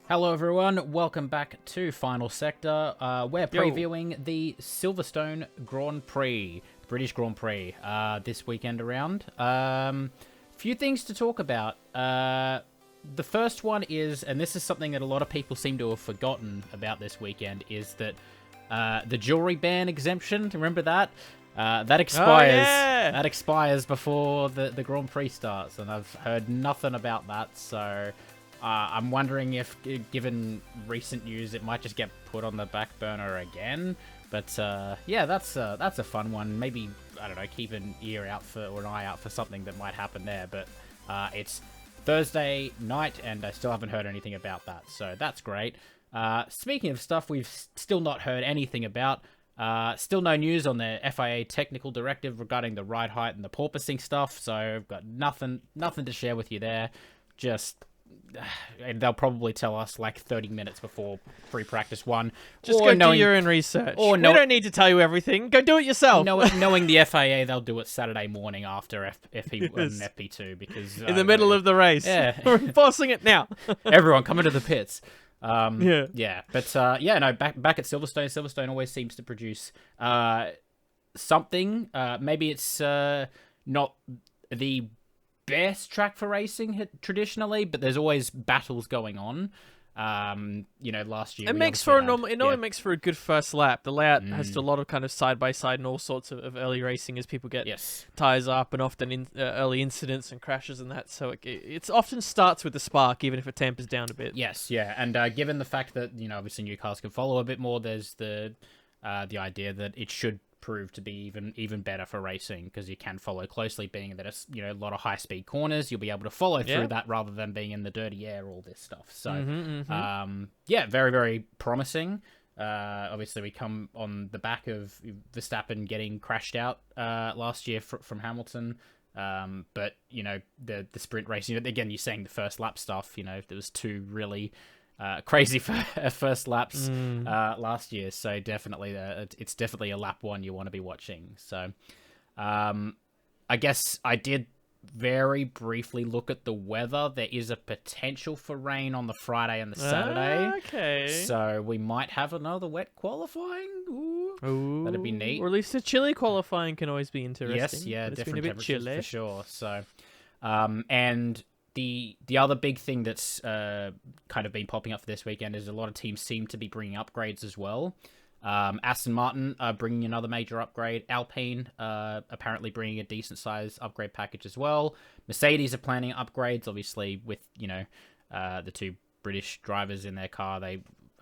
Hello everyone, welcome back to Final Sector. We're previewing the Silverstone Grand Prix, British Grand Prix, this weekend around. Few things to talk about. The first one is, and this is something that a lot of people seem to have forgotten about this weekend, is that the Jewellery Ban Exemption, remember that? That expires. Oh, yeah. That expires before the Grand Prix starts, and I've heard nothing about that, so... I'm wondering if, given recent news, it might just get put on the back burner again. But yeah, that's a fun one. Maybe, I don't know, keep an ear out for, or an eye out for something that might happen there. But it's Thursday night, and I still haven't heard anything about that. So that's great. Speaking of stuff we've still not heard anything about, still no news on the FIA technical directive regarding the ride height and the porpoising stuff. So I've got nothing to share with you there. Just... they'll probably tell us like 30 minutes before free practice one. Just go do your own research. We don't need to tell you everything. Go do it yourself. Knowing the FIA, they'll do it Saturday morning after FP1 and FP2 because... in the middle of the race. Yeah. We're enforcing it now. Everyone, come into the pits. Yeah. But back at Silverstone. Silverstone always seems to produce something. Maybe it's not the best track for racing traditionally, but there's always battles going on. Last year it makes for it makes for a good first lap. The layout has a lot of kind of side by side and all sorts of early racing as people get tires up and often in early incidents and crashes and that. So it often starts with the spark, even if it tampers down a bit. Yes, yeah, and given the fact that obviously new cars can follow a bit more, there's the idea that it should prove to be even better for racing because you can follow closely, being that it's a lot of high speed corners. You'll be able to follow through that rather than being in the dirty air, all this stuff. So very, very promising. Obviously we come on the back of Verstappen getting crashed out last year from Hamilton, but the sprint racing, again, you're saying the first lap stuff, there was two really crazy first laps last year, so definitely it's definitely a lap one you want to be watching. So I guess I did very briefly look at the weather. There is a potential for rain on the Friday and the Saturday. Okay. So we might have another wet qualifying. Ooh. That'd be neat. Or at least a chilly qualifying can always be interesting. Yes, yeah, but different it's been a bit temperatures chilly. for sure. So, and the other big thing that's kind of been popping up for this weekend is a lot of teams seem to be bringing upgrades as well. Aston Martin are bringing another major upgrade. Alpine apparently bringing a decent size upgrade package as well. Mercedes are planning upgrades, obviously with the two British drivers in their car.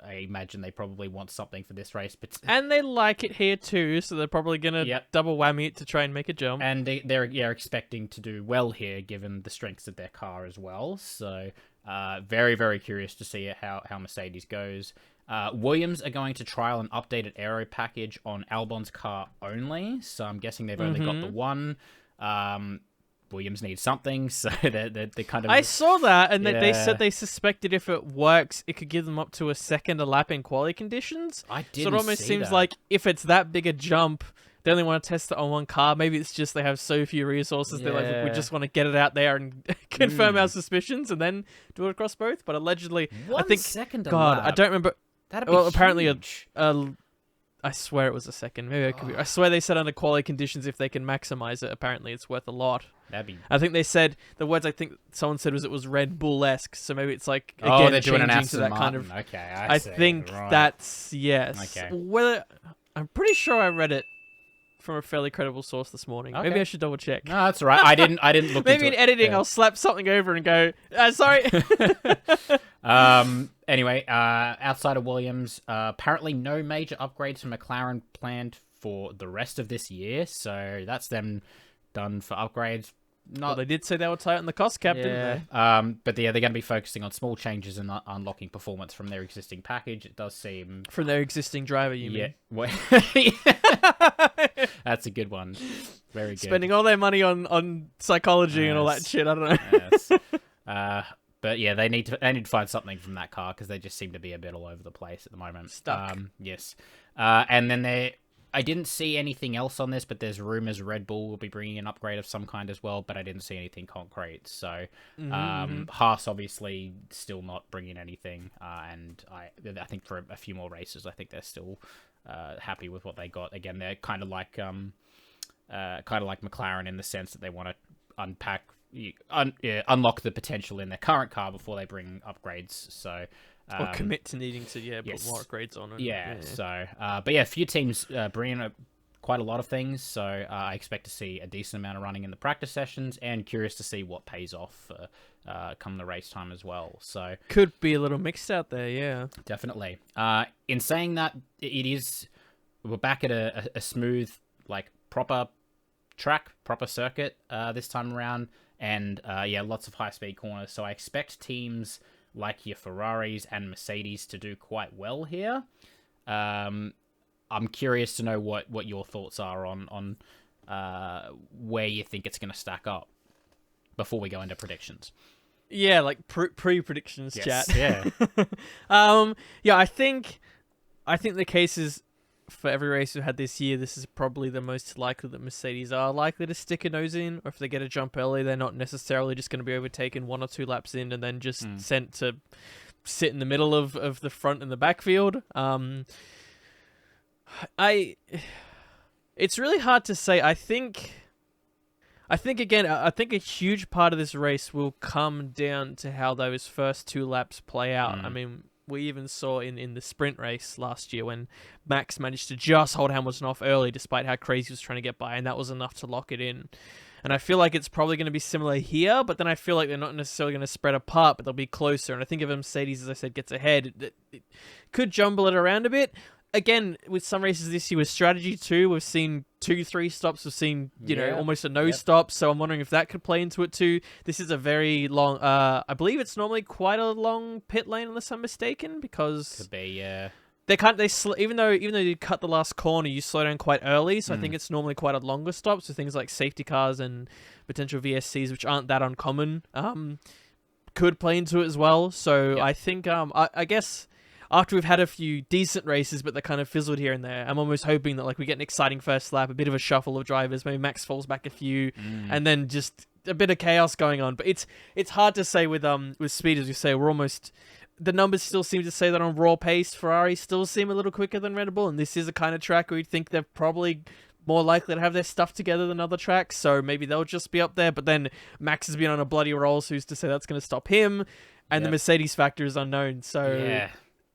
I imagine they probably want something for this race. But and they like it here too, so they're probably going to double whammy it to try and make a jump. And they're expecting to do well here, given the strengths of their car as well. So very, very curious to see how Mercedes goes. Williams are going to trial an updated aero package on Albon's car only. So I'm guessing they've only got the one. Williams needs something, so they're kind of... I saw that, and they said they suspected if it works, it could give them up to a second a lap in quality conditions. I didn't see So it almost seems that. like if it's that big a jump, they only want to test it on one car. Maybe it's just they have so few resources. They're like, look, we just want to get it out there and confirm our suspicions and then do it across both. But allegedly, I think... second God, lap. I don't remember... That'd be apparently huge. I swear it was a second. Maybe I could be. I swear they said under quality conditions if they can maximize it. Apparently, it's worth a lot. That'd be... I think they said the words. I think someone said was it was Red Bull-esque. So maybe it's like again they're doing an changing Aston to that Martin. kind of. Okay, I see. think Right. that's yes. Okay. Whether I'm pretty sure I read it from a fairly credible source this morning. Okay. Maybe I should double check. No, that's all right. I didn't look. Maybe into in editing, Yeah. I'll slap something over and go. Sorry. Anyway, outside of Williams, apparently no major upgrades from McLaren planned for the rest of this year. So that's them done for upgrades. Well, they did say they would tighten the cost cap, didn't they? But they're going to be focusing on small changes and unlocking performance from their existing package. It does seem... From their existing driver, you mean? That's a good one. Very good. Spending all their money on psychology and all that shit. I don't know. Yes. But yeah, they need to find something from that car because they just seem to be a bit all over the place at the moment. Stuck. Yes. And then they're I didn't see anything else on this, but there's rumors Red Bull will be bringing an upgrade of some kind as well, but I didn't see anything concrete. So Haas obviously still not bringing anything, and I think for a few more races, I think they're still happy with what they got. Again, they're kind of like McLaren in the sense that they want to unlock the potential in their current car before they bring upgrades. So. Or commit to needing to, put more upgrades on it. So, but a few teams bringing quite a lot of things, so I expect to see a decent amount of running in the practice sessions, and curious to see what pays off come the race time as well. So could be a little mixed out there, yeah. Definitely. In saying that, we're back at a smooth, like, proper track, proper circuit this time around, and lots of high-speed corners, so I expect teams like your Ferraris and Mercedes to do quite well here. I'm curious to know what your thoughts are on where you think it's going to stack up before we go into predictions. Yeah, like pre-predictions chat. Yeah. I think the case is for every race we've had this year, this is probably the most likely that Mercedes are likely to stick a nose in, or if they get a jump early, they're not necessarily just going to be overtaken 1 or 2 laps in and then just sent to sit in the middle of the front and the backfield. It's really hard to say. I think a huge part of this race will come down to how those first 2 laps play out. I mean, we even saw in the sprint race last year when Max managed to just hold Hamilton off early despite how crazy he was trying to get by, and that was enough to lock it in. And I feel like it's probably going to be similar here, but then I feel like they're not necessarily going to spread apart, but they'll be closer. And I think if Mercedes, as I said, gets ahead, it could jumble it around a bit. Again, with some races this year with strategy too, we've seen 2-3 stops. We've seen, almost a no stop. So I'm wondering if that could play into it too. This is a very long, I believe it's normally quite a long pit lane unless I'm mistaken, because could be, yeah. Even though you cut the last corner, you slow down quite early. So I think it's normally quite a longer stop. So things like safety cars and potential VSCs, which aren't that uncommon, could play into it as well. So I think, I guess, after we've had a few decent races, but they kind of fizzled here and there, I'm almost hoping that we get an exciting first lap, a bit of a shuffle of drivers, maybe Max falls back a few, and then just a bit of chaos going on. But it's hard to say with speed, as you say. We're almost, the numbers still seem to say that on raw pace, Ferrari still seem a little quicker than Red Bull, and this is a kind of track where you'd think they're probably more likely to have their stuff together than other tracks, so maybe they'll just be up there. But then Max has been on a bloody roll, so who's to say that's going to stop him? And the Mercedes factor is unknown, so... Yeah.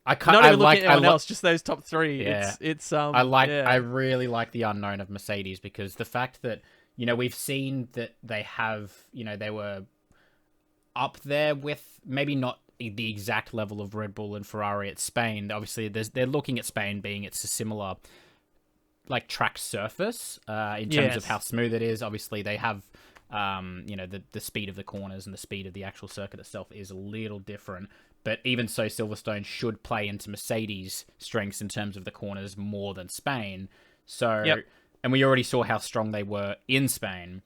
Not even looking at anyone else, just those top 3. Yeah. I really like the unknown of Mercedes, because the fact that, we've seen that they have, they were up there with maybe not the exact level of Red Bull and Ferrari at Spain. Obviously, they're looking at Spain being it's a similar track surface in terms of how smooth it is. Obviously, they have the speed of the corners and the speed of the actual circuit itself is a little different. But even so, Silverstone should play into Mercedes' strengths in terms of the corners more than Spain. So, and we already saw how strong they were in Spain.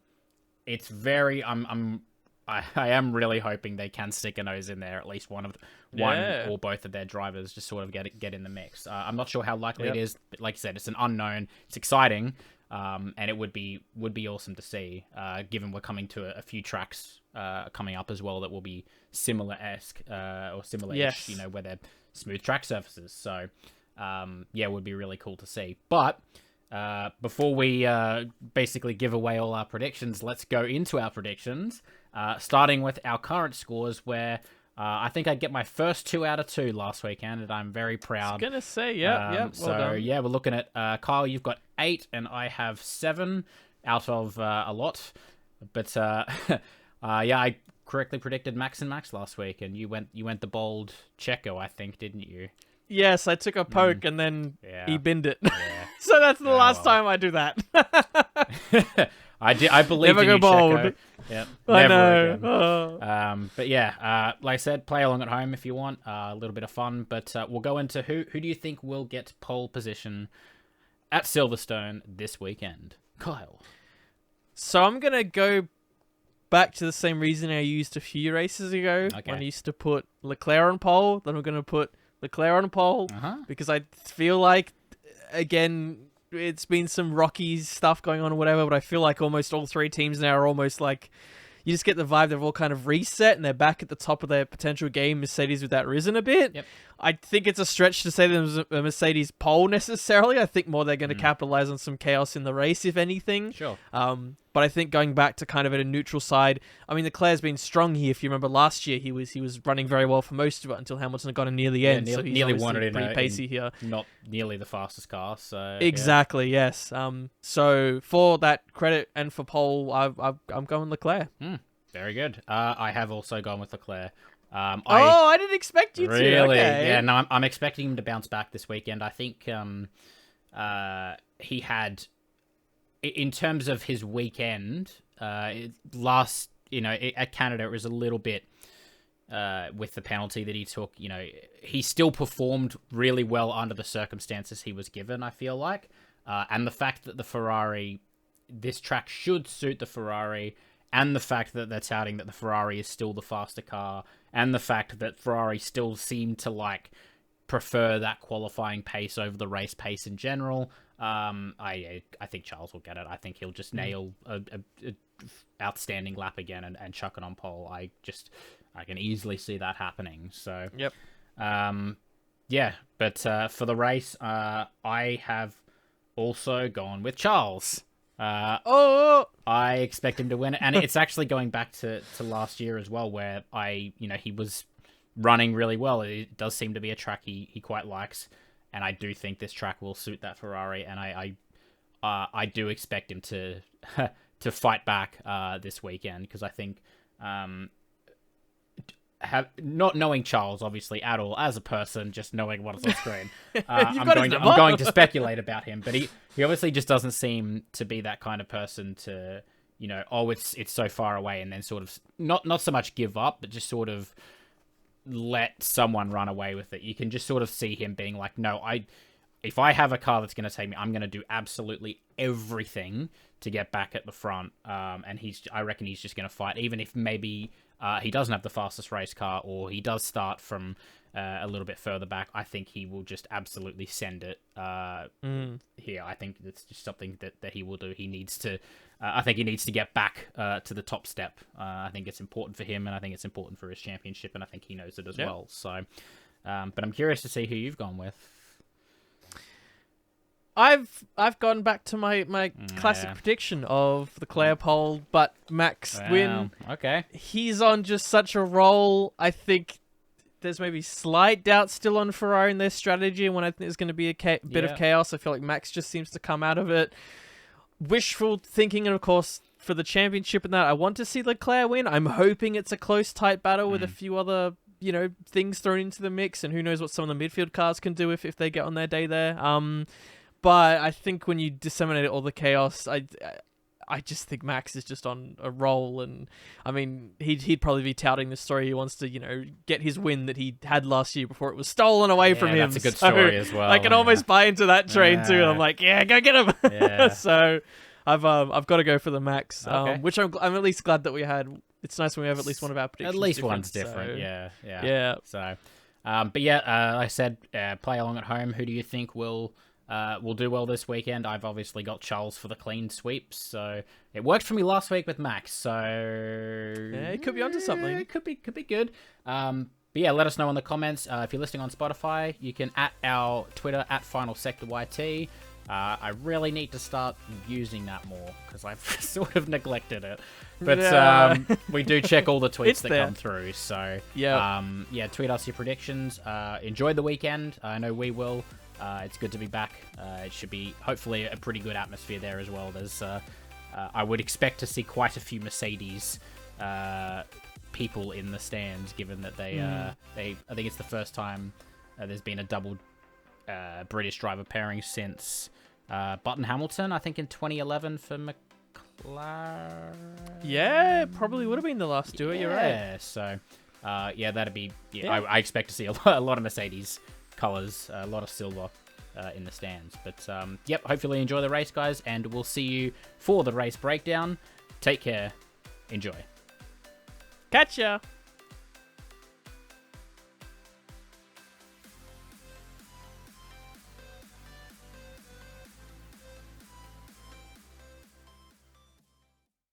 It's very, I am really hoping they can stick a nose in there. At least one or both of their drivers just sort of get in the mix. I'm not sure how likely it is, but like you said, it's an unknown. It's exciting, and it would be awesome to see. Given we're coming to a few tracks coming up as well that will be similar-esque or similar-ish, where they're smooth track surfaces. So, it would be really cool to see. But before we basically give away all our predictions, let's go into our predictions, starting with our current scores, where I think I get my first 2 out of 2 last weekend, and I'm very proud. I was going to say, we're looking at Kyle, you've got 8, and I have 7 out of a lot. But I correctly predicted Max and Max last week, and you went the bold Checo, I think, didn't you? Yes, I took a poke and then he binned it. Yeah. So that's the last time I do that. I believe never in go you, bold. Checo. Yep, I never know. Again. But like I said, play along at home if you want. A little bit of fun. But we'll go into who do you think will get pole position at Silverstone this weekend? Kyle. So I'm going to go back to the same reason I used a few races ago. When I used to put Leclerc on pole. Then I'm going to put Leclerc on pole. Because I feel like, again, it's been some rocky stuff going on or whatever, but I feel like almost all three teams now are almost like, you just get the vibe they've all kind of reset and they're back at the top of their potential game. Mercedes with that risen a bit. Yep. I think it's a stretch to say there's a Mercedes pole necessarily. I think more they're going to capitalize on some chaos in the race, if anything. Sure. But I think going back to kind of at a neutral side, I mean, Leclerc's been strong here. If you remember last year, he was running very well for most of it until Hamilton got in near the end. So he's nearly won it pretty pacey here. Not nearly the fastest car. So exactly, yes. So for that credit and for pole, I'm going Leclerc. Very good. I have also gone with Leclerc. I didn't expect you to. Really? Okay. Yeah, no, I'm expecting him to bounce back this weekend. I think he had, in terms of his weekend, at Canada, it was a little bit with the penalty that he took. You know, he still performed really well under the circumstances he was given, I feel like. And the fact that the Ferrari, this track should suit the Ferrari, and the fact that they're touting that the Ferrari is still the faster car, and the fact that Ferrari still seem to prefer that qualifying pace over the race pace in general. I think Charles will get it. I think he'll just nail a outstanding lap again and chuck it on pole. I can easily see that happening. So yep. But for the race, I have also gone with Charles. I expect him to win it, and it's actually going back to last year as well, where he was running really well. It does seem to be a track he quite likes, and I do think this track will suit that Ferrari, and I do expect him to to fight back this weekend, because I think not knowing Charles obviously at all as a person, just knowing what is on screen, I'm going to speculate about him, but he obviously just doesn't seem to be that kind of person to, it's so far away, and then sort of not so much give up, but just sort of let someone run away with it. You can just sort of see him being like, no, if I have a car that's going to take me, I'm going to do absolutely everything to get back at the front. And I reckon he's just going to fight, even if maybe he doesn't have the fastest race car, or he does start from a little bit further back. I think he will just absolutely send it here. I think it's just something that he will do. He needs to, I think he needs to get back to the top step. I think it's important for him, and I think it's important for his championship, and I think he knows it as well. So, but I'm curious to see who you've gone with. I've gone back to my classic prediction of the Leclerc pole, but Max win. Okay. He's on just such a roll. I think there's maybe slight doubt still on Ferrari and their strategy, and when I think there's going to be a bit of chaos, I feel like Max just seems to come out of it. Wishful thinking, and of course, for the championship and that, I want to see Leclerc win. I'm hoping it's a close, tight battle with a few other, things thrown into the mix, and who knows what some of the midfield cars can do if they get on their day there. But I think when you disseminate all the chaos, I just think Max is just on a roll, and I mean he'd probably be touting the story. He wants to get his win that he had last year before it was stolen away from him. That's a good story as well. I can almost buy into that train too. And I'm like, yeah, go get him. Yeah. So I've got to go for the Max, which I'm at least glad that we had. It's nice when we have at least one of our predictions. At least one's different. So, yeah. So, I said play along at home. Who do you think will do well this weekend? I've obviously got Charles for the clean sweeps, so it worked for me last week with Max, so it could be onto something. It could be good. But yeah, let us know in the comments. If you're listening on Spotify, you can at our Twitter at FinalSectorYT. I really need to start using that more, because I've sort of neglected it. But we do check all the tweets that come through. So tweet us your predictions. Enjoy the weekend. I know we will. It's good to be back. It should be hopefully a pretty good atmosphere there as well. There's, I would expect to see quite a few Mercedes people in the stands, given that I think it's the first time there's been a double British driver pairing since Button Hamilton, I think in 2011 for McLaren. Yeah, probably would have been the last duo. You're right. So, that'd be. I expect to see a lot of Mercedes colors, a lot of silver in the stands. But hopefully enjoy the race, guys, and we'll see you for the race breakdown. Take care. Enjoy. Catch ya.